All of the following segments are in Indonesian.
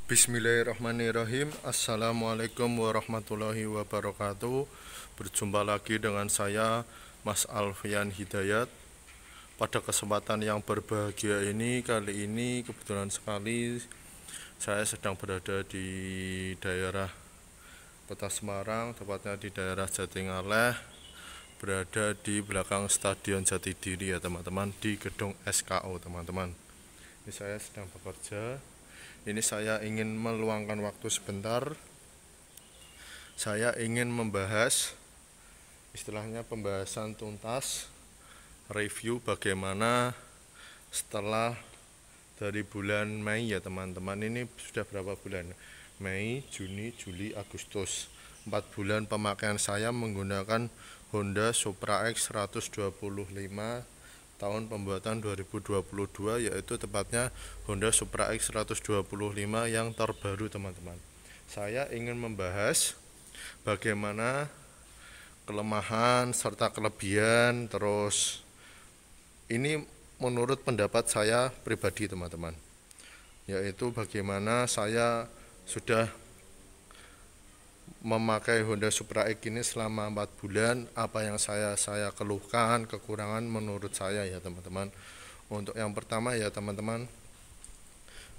Bismillahirrahmanirrahim. Assalamualaikum warahmatullahi wabarakatuh. Berjumpa lagi dengan saya, Mas Alfian Hidayat. Pada kesempatan yang berbahagia ini, kali ini kebetulan sekali saya sedang berada di daerah Kota Semarang, tepatnya di daerah Jatingaleh, berada di belakang Stadion Jatidiri ya teman-teman, di gedung SKO teman-teman. Ini saya sedang bekerja. Ini saya ingin meluangkan waktu sebentar. Saya ingin membahas istilahnya pembahasan tuntas, review bagaimana setelah dari bulan Mei ya teman-teman. Ini sudah berapa bulan? Mei, Juni, Juli, Agustus. 4 bulan pemakaian saya menggunakan Honda Supra X 125 tahun pembuatan 2022, yaitu tepatnya Honda Supra X 125 yang terbaru teman-teman. Saya ingin membahas bagaimana kelemahan serta kelebihan, terus ini menurut pendapat saya pribadi teman-teman, yaitu bagaimana saya sudah memakai Honda Supra X ini selama 4 bulan, apa yang saya keluhkan, kekurangan menurut saya ya teman-teman. Untuk yang pertama ya teman-teman,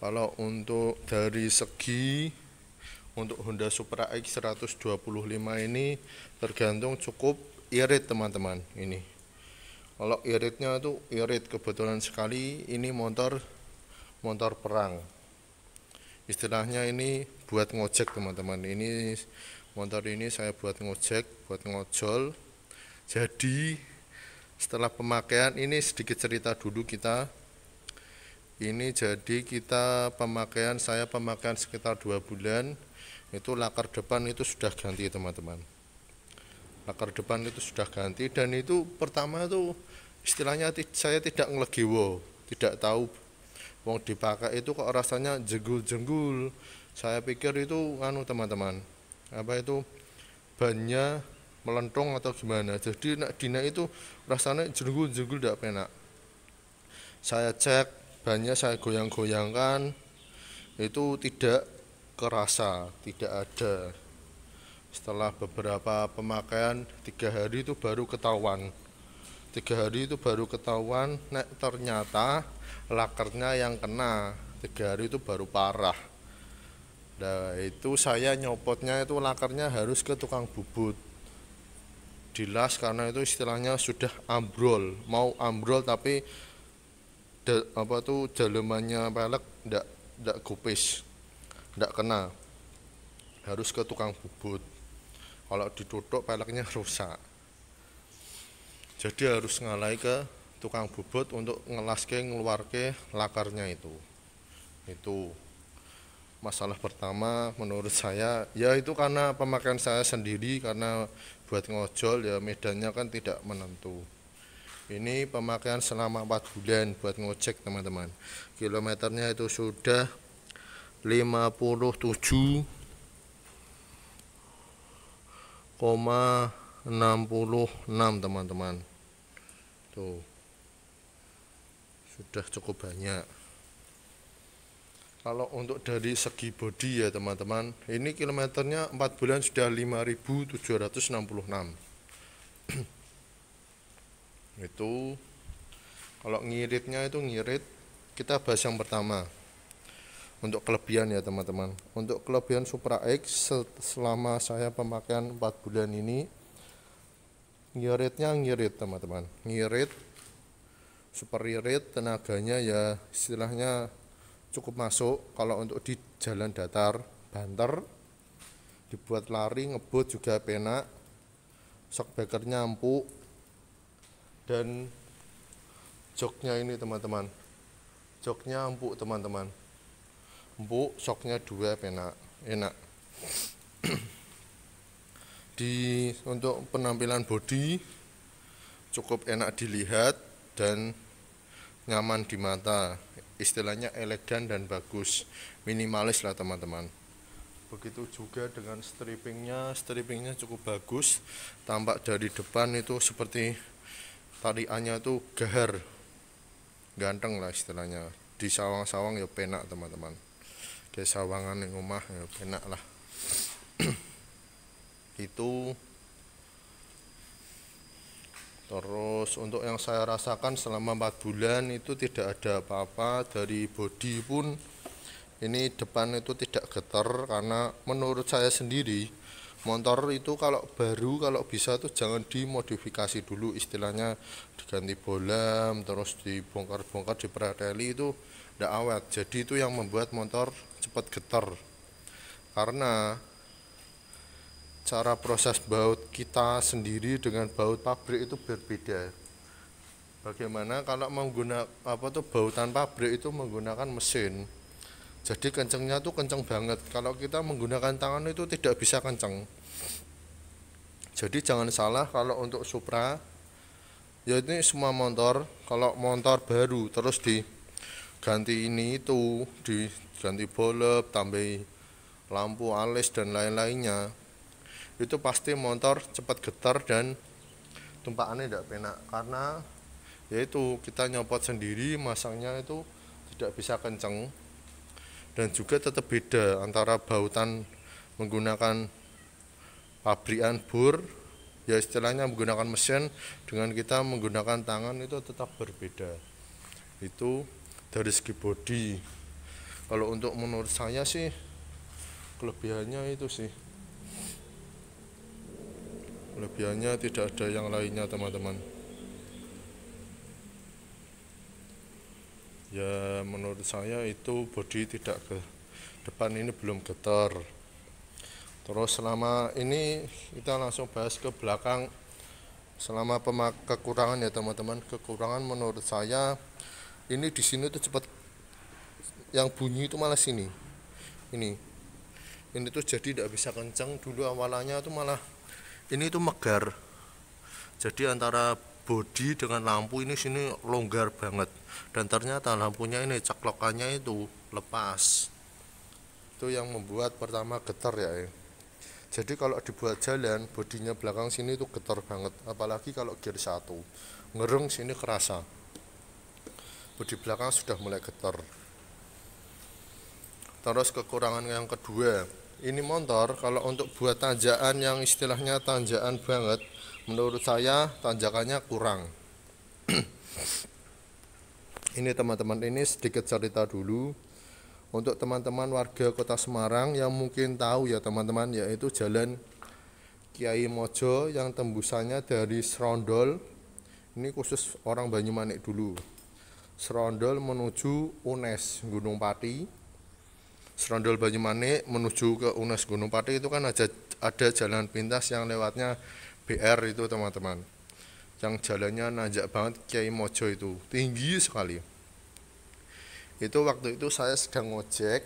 kalau untuk dari segi untuk Honda Supra X 125 ini tergantung cukup irit teman-teman. Ini kalau iritnya tuh irit, kebetulan sekali ini motor perang, istilahnya ini buat ngojek teman-teman. Ini motor ini saya buat ngojek, buat ngojol. Jadi setelah pemakaian ini sedikit cerita dulu kita. Ini jadi kita saya pemakaian sekitar 2 bulan. Itu lakar depan itu sudah ganti teman-teman. Lakar depan itu sudah ganti, dan itu pertama tuh istilahnya saya tidak ngelegiwo, tidak tahu wong dipakai itu kok rasanya jenggul-jenggul. Saya pikir itu teman-teman, apa itu bannya melentung atau gimana. Jadi nak dina itu rasanya jenggul-jenggul tidak enak. Saya cek bannya, saya goyang-goyangkan, itu tidak kerasa, tidak ada. Setelah beberapa pemakaian 3 hari itu baru ketahuan. 3 hari itu baru ketahuan, ternyata lakernya yang kena. 3 hari itu baru parah. Nah itu saya nyopotnya itu lakernya harus ke tukang bubut, dilas, karena itu istilahnya sudah ambrol, mau ambrol tapi dalemannya pelek ndak gupis, ndak kena, harus ke tukang bubut. Kalau ditutup peleknya rusak, jadi harus ngalai ke tukang bubut untuk ngeluarke lakarnya itu masalah pertama menurut saya. Ya itu karena pemakaian saya sendiri, karena buat ngojol ya medannya kan tidak menentu. Ini pemakaian selama 4 bulan buat ngojek teman-teman. Kilometernya itu sudah 57,66 teman-teman. Tuh sudah cukup banyak. Kalau untuk dari segi bodi ya teman-teman, ini kilometernya 4 bulan sudah 5.766. Itu kalau ngiritnya itu kita bahas yang pertama. Untuk kelebihan ya teman-teman. Untuk kelebihan Supra X selama saya pemakaian 4 bulan ini, ngirit teman-teman. Ngirit, super irit, tenaganya ya istilahnya cukup masuk. Kalau untuk di jalan datar banter, dibuat lari ngebut juga penak, shockbreakernya empuk, dan joknya ini teman-teman, joknya empuk teman-teman, empuk, shocknya 2 penak, enak. Untuk penampilan bodi cukup enak dilihat dan nyaman di mata, istilahnya elegan dan bagus, minimalis lah teman-teman. Begitu juga dengan strippingnya cukup bagus. Tampak dari depan itu seperti tariannya tuh gahar, ganteng lah istilahnya. Di sawang-sawang ya penak teman-teman. kayak sawangan ning omah ya enak lah. Itu terus untuk yang saya rasakan selama 4 bulan itu tidak ada apa-apa. Dari bodi pun ini depan itu tidak getar, karena menurut saya sendiri motor itu kalau baru, kalau bisa tuh jangan dimodifikasi dulu, istilahnya diganti bolam terus dibongkar-bongkar dipreteli, itu tidak awet. Jadi itu yang membuat motor cepat getar, karena cara proses baut kita sendiri dengan baut pabrik itu berbeda. Bagaimana kalau menggunakan bautan pabrik itu menggunakan mesin, jadi kencengnya tuh kenceng banget. Kalau kita menggunakan tangan itu tidak bisa kenceng. Jadi jangan salah kalau untuk Supra, ya ini semua motor, kalau motor baru terus diganti ini itu, diganti bollard, tambahi lampu alis dan lain-lainnya, itu pasti motor cepat getar dan tumpakannya tidak penak, karena yaitu kita nyopot sendiri, masangnya itu tidak bisa kenceng. Dan juga tetap beda antara bautan menggunakan pabrikan bor, ya istilahnya menggunakan mesin, dengan kita menggunakan tangan itu tetap berbeda. Itu dari segi bodi. Kalau untuk menurut saya sih kelebihannya itu sih, kelebihannya tidak ada yang lainnya teman-teman. Ya menurut saya itu bodi tidak ke depan ini belum getar. Terus selama ini kita langsung bahas ke belakang. Selama kekurangan ya teman-teman, kekurangan menurut saya ini di sini tuh cepat, yang bunyi itu malah sini. Ini tuh jadi tidak bisa kenceng. Dulu awalnya tuh malah ini tuh megar. Jadi antara bodi dengan lampu ini sini longgar banget, dan ternyata lampunya ini ceklokannya itu lepas. Itu yang membuat pertama getar ya. Jadi kalau dibuat jalan, bodinya belakang sini itu getar banget, apalagi kalau gear 1 ngereng sini kerasa, bodi belakang sudah mulai getar. Terus kekurangan yang kedua, ini motor kalau untuk buat tanjakan yang istilahnya tanjakan banget, menurut saya tanjakannya kurang. Ini teman-teman, ini sedikit cerita dulu untuk teman-teman warga Kota Semarang yang mungkin tahu ya teman-teman, yaitu Jalan Kiai Mojo yang tembusannya dari Serondol. Ini khusus orang Banyumanik dulu. Serondol menuju UNES Gunung Pati. Serondol Banyumanik menuju ke UNES Gunung Pati itu kan ada jalan pintas yang lewatnya BR itu teman-teman. Yang jalannya nanjak banget, Kiai Mojo itu tinggi sekali. Itu waktu itu saya sedang ngojek,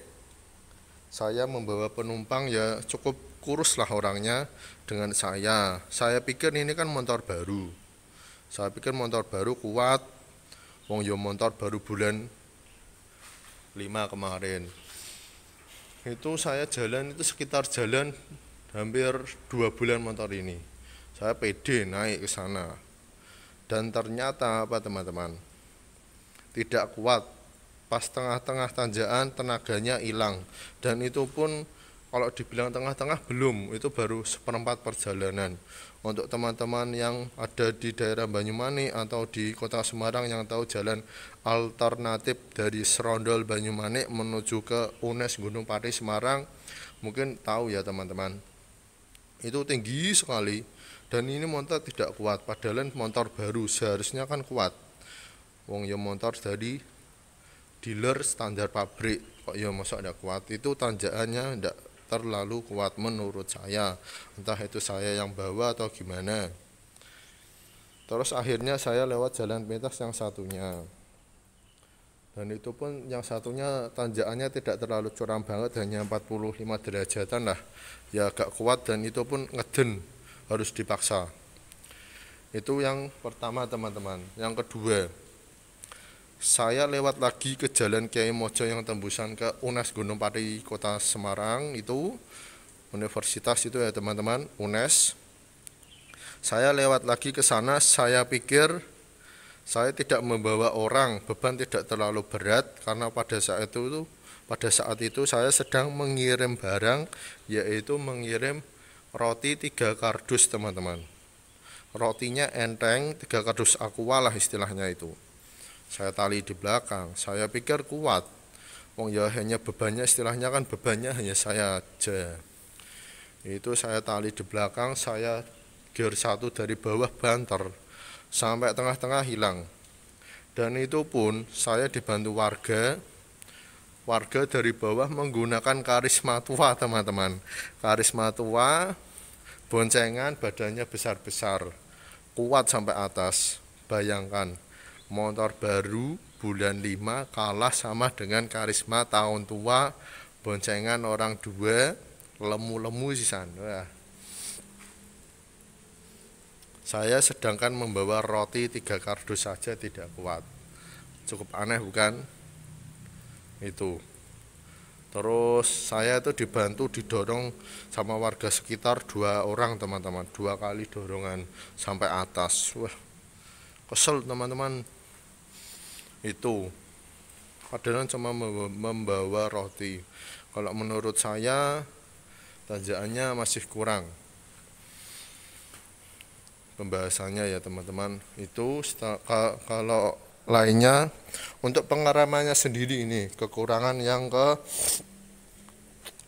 saya membawa penumpang, ya cukup kurus lah orangnya dengan saya. Saya pikir ini kan motor baru, saya pikir motor baru kuat, wong yo motor baru bulan 5 kemarin. Itu saya jalan itu sekitar jalan hampir 2 bulan motor ini, saya pede naik ke sana. Dan ternyata apa teman-teman, tidak kuat. Pas tengah-tengah tanjakan tenaganya hilang, dan itu pun kalau dibilang tengah-tengah belum, itu baru seperempat perjalanan. Untuk teman-teman yang ada di daerah Banyumanik atau di Kota Semarang yang tahu jalan alternatif dari Serondol Banyumanik menuju ke UNES Gunung Pati Semarang, mungkin tahu ya teman-teman, itu tinggi sekali. Dan ini motor tidak kuat, padahal motor baru seharusnya kan kuat, wong ya motor dari dealer standar pabrik, kok ya masa tidak kuat. Itu tanjakannya tidak terlalu kuat menurut saya, entah itu saya yang bawa atau gimana. Terus akhirnya saya lewat jalan pintas yang satunya, dan itu pun yang satunya tanjakannya tidak terlalu curam banget, hanya 45 derajatan lah, ya agak kuat, dan itu pun ngeden, harus dipaksa. Itu yang pertama teman-teman. Yang kedua, saya lewat lagi ke Jalan Kiai Mojo yang tembusan ke UNES Gunung Pati Kota Semarang, itu universitas itu ya teman-teman, UNES. Saya lewat lagi ke sana, saya pikir Saya tidak membawa orang, beban tidak terlalu berat karena pada saat itu saya sedang mengirim barang, yaitu mengirim roti 3 kardus teman-teman. Rotinya enteng, 3 kardus aqua lah istilahnya itu. Saya tali di belakang, saya pikir kuat. Wong ya hanya bebannya, istilahnya kan bebannya hanya saya aja. Itu saya tali di belakang, saya gear 1 dari bawah banter sampai tengah-tengah hilang. Dan itu pun saya dibantu warga dari bawah menggunakan karisma tua teman-teman. Karisma tua, boncengan, badannya besar-besar, kuat sampai atas. Bayangkan, motor baru bulan 5 kalah sama dengan karisma tahun tua, boncengan orang dua, lemu-lemu sisan. Wah. Saya sedangkan membawa roti 3 kardus saja tidak kuat. Cukup aneh bukan? Itu. Terus saya itu dibantu didorong sama warga sekitar 2 orang teman-teman. 2 kali dorongan sampai atas. Wah, kesel teman-teman. Itu. Padahal cuma membawa roti. Kalau menurut saya tanjakannya masih kurang. Pembahasannya ya teman-teman. Itu kalau lainnya untuk pengeremannya sendiri ini kekurangan yang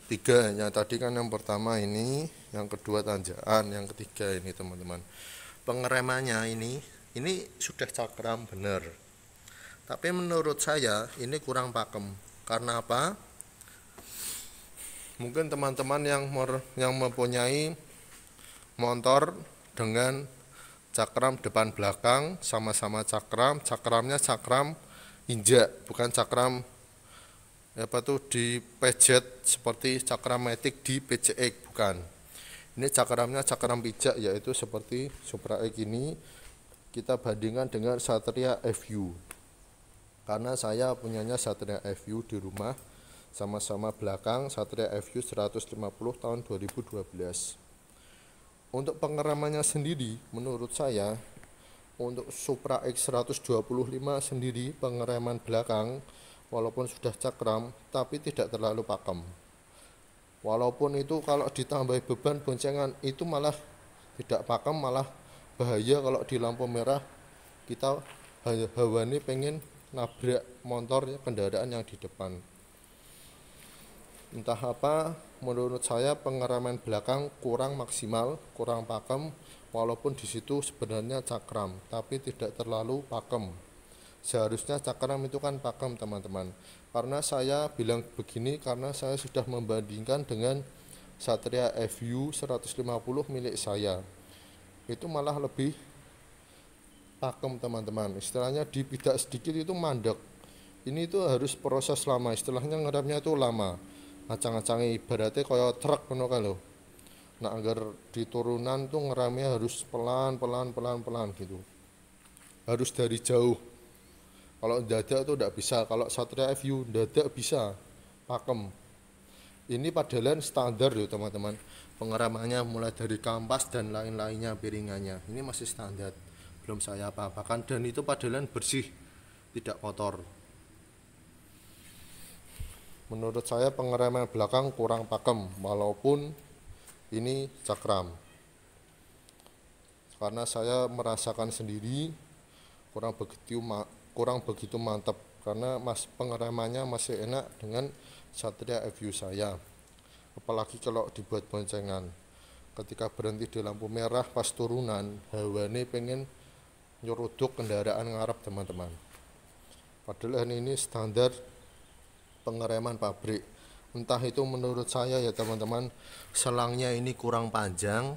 ketiga. Yang tadi kan yang pertama ini, yang kedua tanjakan, yang ketiga ini teman-teman. Pengeremannya ini sudah cakram bener, tapi menurut saya ini kurang pakem. Karena apa? Mungkin teman-teman yang mempunyai motor dengan cakram depan belakang sama-sama cakramnya cakram injak, bukan cakram di pejet seperti cakram matic di PCX, bukan. Ini cakramnya cakram pijak, yaitu seperti Supra X ini kita bandingkan dengan Satria FU. Karena saya punyanya Satria FU di rumah, sama-sama belakang Satria FU 150 tahun 2012. Untuk pengeremannya sendiri menurut saya untuk Supra X 125 sendiri pengereman belakang walaupun sudah cakram tapi tidak terlalu pakem. Walaupun itu kalau ditambah beban boncengan itu malah tidak pakem, malah bahaya kalau di lampu merah kita hawani pengen nabrak motor kendaraan yang di depan. Entah apa, menurut saya pengereman belakang kurang maksimal, kurang pakem, walaupun di situ sebenarnya cakram tapi tidak terlalu pakem. Seharusnya cakram itu kan pakem teman-teman. Karena saya bilang begini karena saya sudah membandingkan dengan Satria FU 150 milik saya. Itu malah lebih pakem teman-teman. Istilahnya dipidak sedikit itu mandek. Ini itu harus proses lama, istilahnya ngeremnya itu lama. Acang-acangi ibaratnya kaya truk ngono kae lho. Nah, agar di turunan tuh ngeremnya harus pelan gitu. Harus dari jauh. Kalau dadak tuh tidak bisa. Kalau Satria FU dadak bisa, pakem. Ini padahal standar loh teman-teman. Pengeremannya mulai dari kampas dan lain-lainnya, piringannya. Ini masih standar. Belum saya apa-apakan dan itu padahal bersih, tidak kotor. Menurut saya pengereman belakang kurang pakem walaupun ini cakram. Karena saya merasakan sendiri kurang begitu mantap karena pengeremannya masih enak dengan Satria FU saya. Apalagi kalau dibuat boncengan. Ketika berhenti di lampu merah pas turunan, hawane pengen nyeruduk kendaraan ngarep teman-teman. Padahal ini standar pengereman pabrik. Entah itu menurut saya ya teman-teman, selangnya ini kurang panjang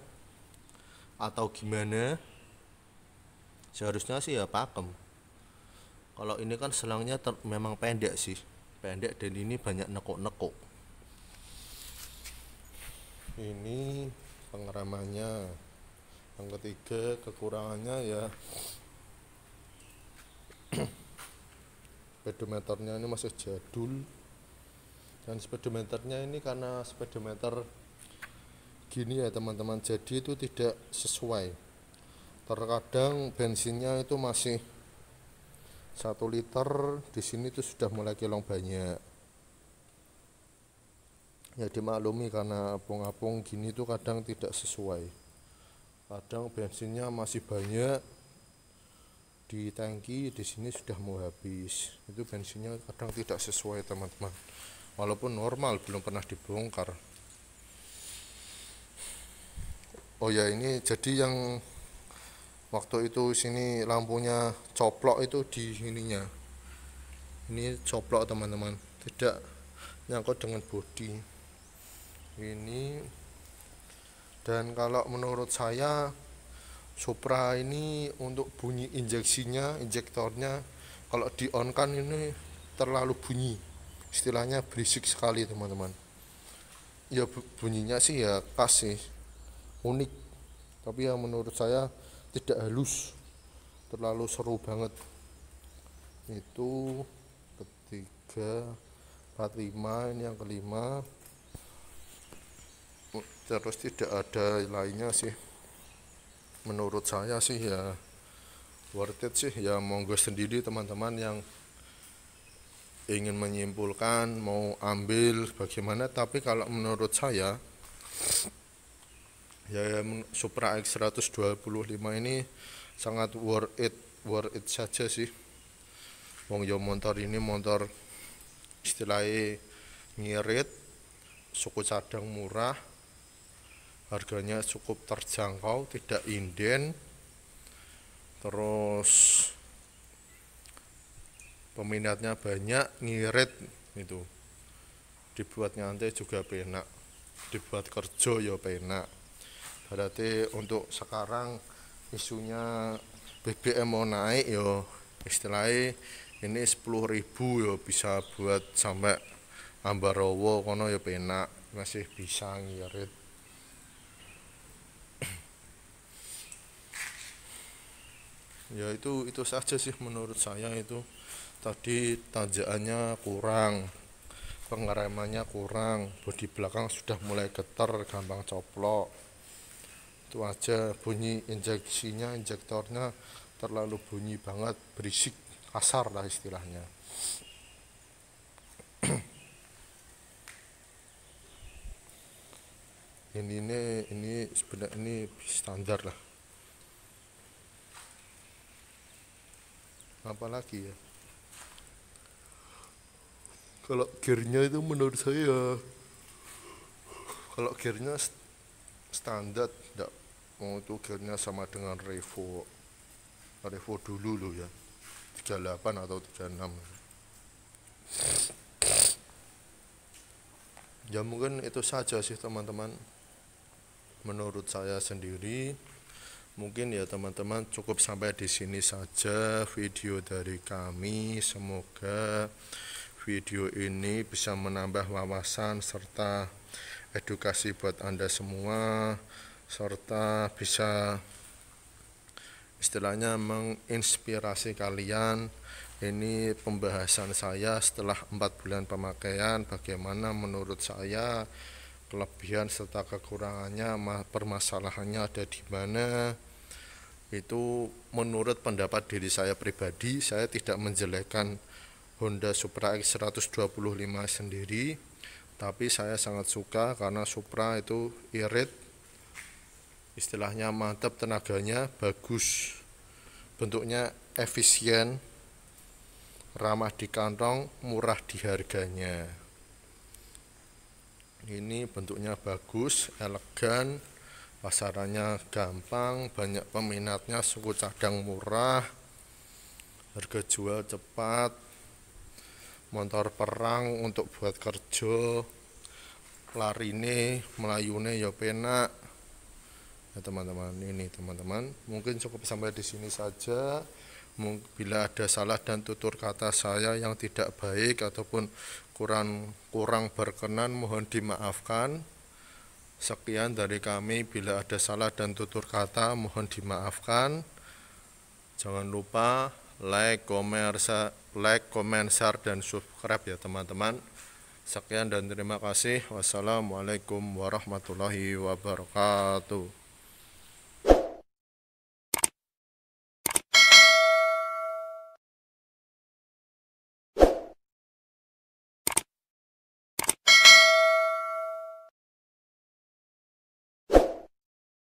atau gimana. Seharusnya sih ya pakem. Kalau ini kan selangnya memang pendek sih, pendek dan ini banyak nekuk-nekuk. Ini pengeremannya. Yang ketiga kekurangannya ya speedometernya ini masih jadul. Dan speedometernya ini karena speedometer gini ya teman-teman, jadi itu tidak sesuai. Terkadang bensinnya itu masih 1 liter di sini tuh sudah mulai kilong banyak. Ya dimaklumi karena apung-apung gini tuh kadang tidak sesuai. Kadang bensinnya masih banyak di tangki, di sini sudah mau habis. Itu bensinnya kadang tidak sesuai teman-teman. Walaupun normal belum pernah dibongkar. Oh ya, ini jadi yang waktu itu sini lampunya coplok itu di ininya. Ini coplok teman-teman, tidak nyangkut dengan bodi ini. Dan kalau menurut saya Supra ini untuk bunyi injeksinya, injektornya kalau di on kan ini terlalu bunyi, istilahnya berisik sekali teman-teman. Ya bunyinya sih ya khas sih, unik, tapi yang menurut saya tidak halus, terlalu seru banget. Itu ketiga, 45, ini yang kelima. Terus tidak ada lainnya sih, menurut saya sih ya worth it sih ya. Monggo sendiri teman-teman yang ingin menyimpulkan mau ambil bagaimana. Tapi kalau menurut saya ya Supra X 125 ini sangat worth it saja sih. Wong yo motor ini motor istilahnya ngirit, suku cadang murah, harganya cukup terjangkau, tidak inden, terus peminatnya banyak, ngirit itu. Dibuat nyantai juga penak, dibuat kerja ya penak. Berarti untuk sekarang isunya BBM mau naik ya istilahnya ini 10.000 ya bisa buat sampai Ambarawa kono ya penak, masih bisa ngirit. Ya itu saja sih menurut saya. Itu tadi tanjakannya kurang, pengeremannya kurang, bodi belakang sudah mulai getar, gampang coplok. Itu aja. Bunyi injeksinya, injektornya terlalu bunyi banget, berisik, kasar lah istilahnya. ini sebenarnya ini standar lah. Apalagi ya, kalau gearnya itu menurut saya kalau gearnya standar, tidak mau itu gearnya sama dengan Revo dulu loh ya, 38 atau 36. Ya mungkin itu saja sih teman-teman, menurut saya sendiri. Mungkin ya teman-teman cukup sampai di sini saja video dari kami. Semoga video ini bisa menambah wawasan serta edukasi buat Anda semua, serta bisa istilahnya menginspirasi kalian. Ini pembahasan saya setelah 4 bulan pemakaian, bagaimana menurut saya kelebihan serta kekurangannya, permasalahannya ada di mana. Itu menurut pendapat diri saya pribadi. Saya tidak menjelekkan Honda Supra X 125 sendiri, tapi saya sangat suka karena Supra itu irit, istilahnya mantap, tenaganya bagus, bentuknya efisien, ramah di kantong, murah di harganya. Ini bentuknya bagus, elegan, pasarannya gampang, banyak peminatnya, suku cadang murah, harga jual cepat, motor perang untuk buat kerja, larine melayune ya penak ya teman-teman. Ini teman-teman mungkin cukup sampai di sini saja. Bila ada salah dan tutur kata saya yang tidak baik ataupun kurang berkenan, mohon dimaafkan. Sekian dari kami. Bila ada salah dan tutur kata mohon dimaafkan. Jangan lupa like, comment, share, dan subscribe ya teman-teman. Sekian dan terima kasih. Wassalamualaikum warahmatullahi wabarakatuh.